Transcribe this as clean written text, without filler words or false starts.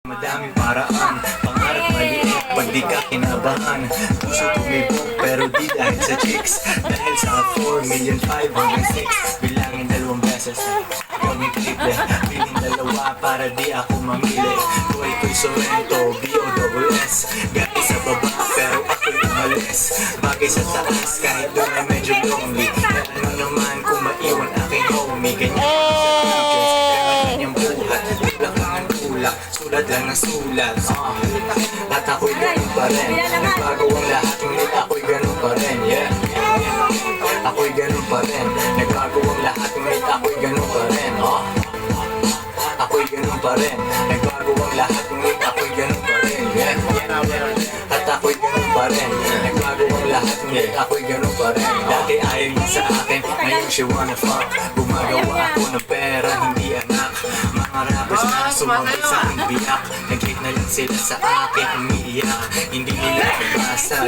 Madaming paraan, pangarap maliit, pag di ka kinabahan. Puso tumibok pero di dahil sa chicks. Dahil sa 4,500,600 bilangin 2 beses. Gawin triple, piling 2 para di ako mamili. Ko'y Sorrento, B-O-S-S. Gati sa baba pero ako'y umalis. Bagay sa taas kahit doon ay medyo lonely. Kaya ano naman kung maiwan aking homie. Ganyan sa buhat, tulak lang ang tulak, sulat lang ng sulat. At ako'y ganun pa rin, nagbago ang lahat, ngunit ako'y ganun pa rin. Yeah, ako'y ganun pa rin, nagbago ang lahat, ngunit ako'y ganun pa rin. Ako'y ganun pa rin, nagbago ang lahat, ngunit ako'y ganun pa rin. Yeah, at ako'y ganun pa rin, nagbago ang lahat, ngunit ako'y ganun pa rin. Dati ayaw niya sa akin, ngayon she wanna fuck. Gumagawa ako ng pera, hindi anak. Mga rappers na sumabay sa aking biyak, nag-hate na lang sila sa akin, umiiyak. Hindi nila nabasa,